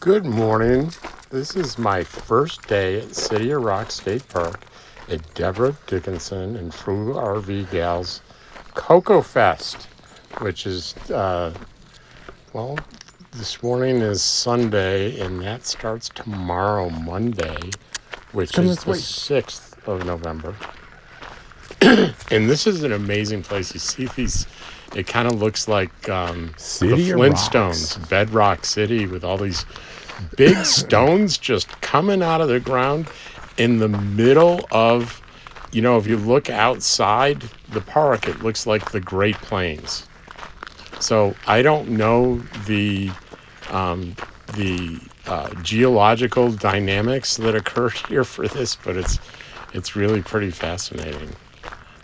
Good morning. This is my first day at City of Rock State Park at Deborah Dickinson and True RV Gals Cocoa Fest, which is, this morning is Sunday, and that starts tomorrow, Monday, which is the 6th of November. And this is an amazing place. You see these, it kind of looks like the Flintstones, Bedrock City, with all these big stones just coming out of the ground in the middle of, if you look outside the park, it looks like the Great Plains. So I don't know the geological dynamics that occurred here for this, but it's really pretty fascinating.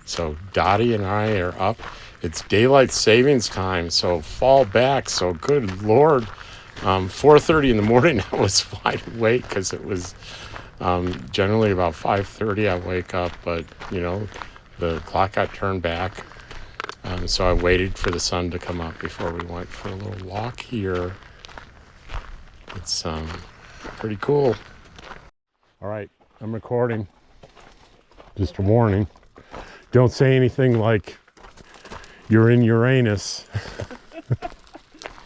So Dottie and I are up. It's daylight savings time, so fall back. So good Lord, 4:30 in the morning I was wide awake because it was generally about 5:30 I wake up, but the clock got turned back. So I waited for the sun to come up before we went for a little walk here. It's pretty cool. All right, I'm recording. Just a warning. Don't say anything like you're in Uranus.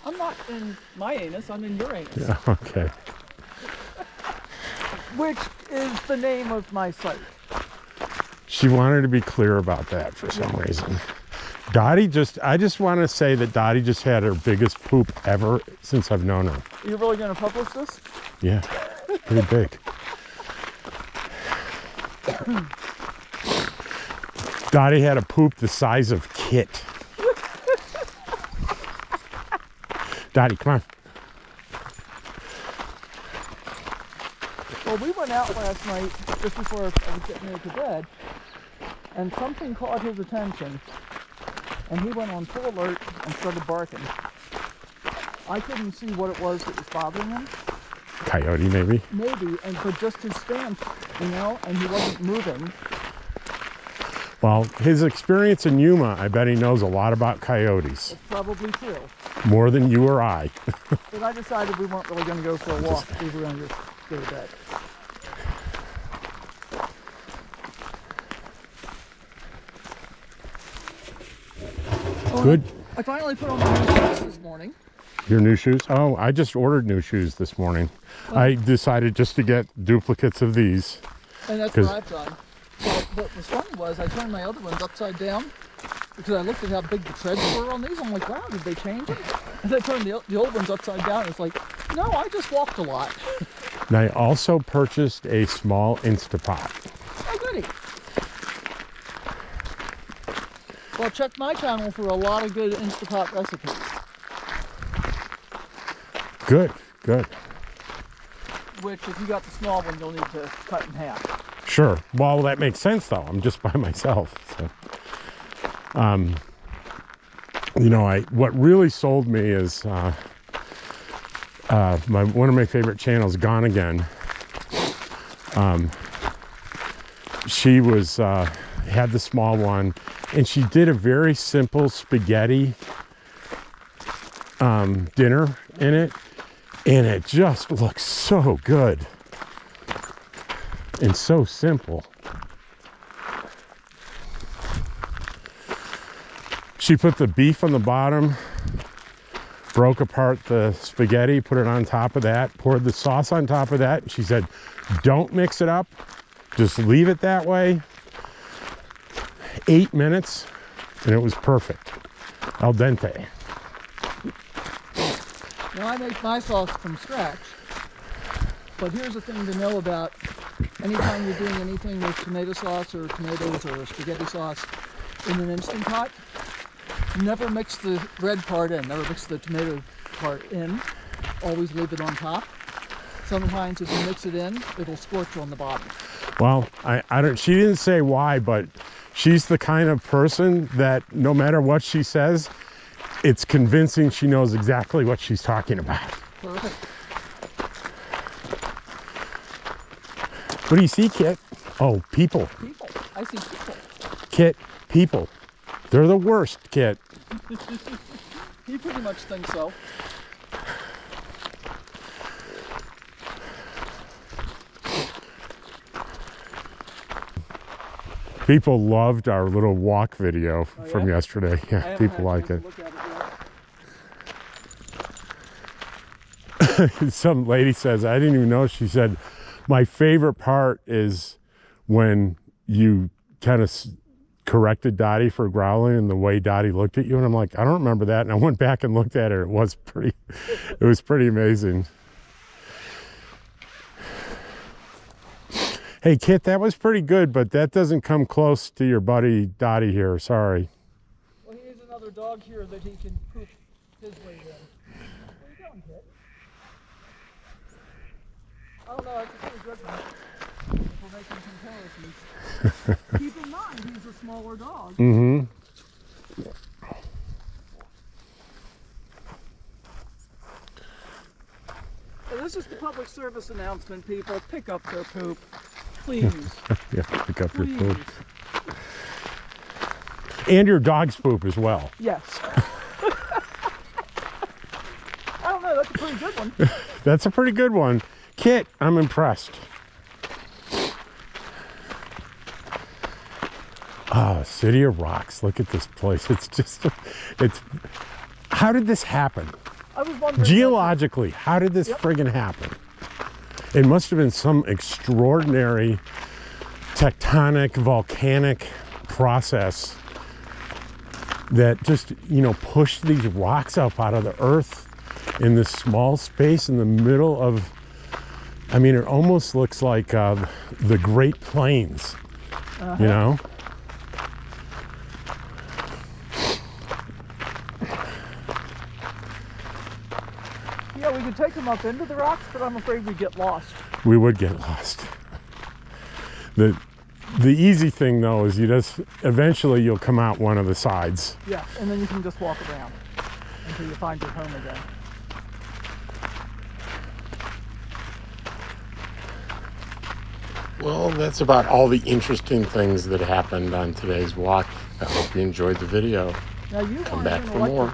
I'm not in my anus, I'm in Uranus. Yeah, okay. Which is the name of my site. She wanted to be clear about that for some reason. I just want to say that Dottie just had her biggest poop ever since I've known her. Are you really going to publish this? Yeah, pretty big. Dottie had a poop the size of Kit. Dottie, come on. Well, we went out last night just before I was getting ready to bed, and something caught his attention, and he went on full alert and started barking. I couldn't see what it was that was bothering him. Coyote, maybe? Maybe, but just his stance, and he wasn't moving. Well, his experience in Yuma, I bet he knows a lot about coyotes. It's probably true. More than you or I. But I decided we weren't really going to go for a walk. We were going to just go to bed. Good. I finally put on my new shoes this morning. Your new shoes? Oh, I just ordered new shoes this morning. I decided just to get duplicates of these. And that's what I've done. Well, what was funny was I turned my other ones upside down because I looked at how big the treads were on these. I'm like, wow, did they change them? And I turned the old ones upside down. It's like, no, I just walked a lot. And I also purchased a small Instapot. Oh, goody. Well, check my channel for a lot of good Instapot recipes. Good, good. Which, if you got the small one, you'll need to cut in half. Sure. Well, that makes sense, though. I'm just by myself. So, what really sold me is one of my favorite channels, Gone Again. She was had the small one, and she did a very simple spaghetti dinner in it, and it just looks so good. And so simple. She put the beef on the bottom, broke apart the spaghetti, put it on top of that, poured the sauce on top of that. She said, don't mix it up, just leave it that way. 8 minutes, and it was perfect. Al dente. Now, I make my sauce from scratch, but here's the thing to know about anytime you're doing anything with tomato sauce or tomatoes or spaghetti sauce in an Instant Pot, never mix the red part in, never mix the tomato part in, always leave it on top. Sometimes if you mix it in, it'll scorch on the bottom. Well, I don't, she didn't say why, but she's the kind of person that no matter what she says, it's convincing she knows exactly what she's talking about. Perfect. What do you see, Kit? Oh, people. People. I see people. Kit, people. They're the worst, Kit. He pretty much thinks so. People loved our little walk video Oh, from yeah? yesterday. I Yeah, haven't people had a like chance it. to look at it yet. Some lady says, I didn't even know, she said, my favorite part is when you kind of corrected Dottie for growling and the way Dottie looked at you. And I'm like, I don't remember that. And I went back and looked at her. It was pretty amazing. Hey, Kit, that was pretty good, but that doesn't come close to your buddy Dottie here. Sorry. Well, he needs another dog here that he can poop his way in. Where are you going, Kit? I don't know, that's a pretty good one. If we're making comparisons. Keep in mind, he's a smaller dog. Mm-hmm. So this is the public service announcement, people. Pick up their poop. Please. Yeah, pick up your Please. poop. And your dog's poop as well. Yes. I don't know, that's a pretty good one. That's a pretty good one. Kit, I'm impressed. Oh, City of Rocks. Look at this place. It's just, how did this happen? I was wondering. Geologically, how did this friggin' happen? It must have been some extraordinary tectonic, volcanic process that just, pushed these rocks up out of the earth in this small space in the middle of, it almost looks like the Great Plains, you know? Yeah, we could take them up into the rocks, but I'm afraid we'd get lost. We would get lost. The easy thing though is eventually you'll come out one of the sides. Yeah, and then you can just walk around until you find your home again. Well, that's about all the interesting things that happened on today's walk. I hope you enjoyed the video. Now you Come want back an for electric more.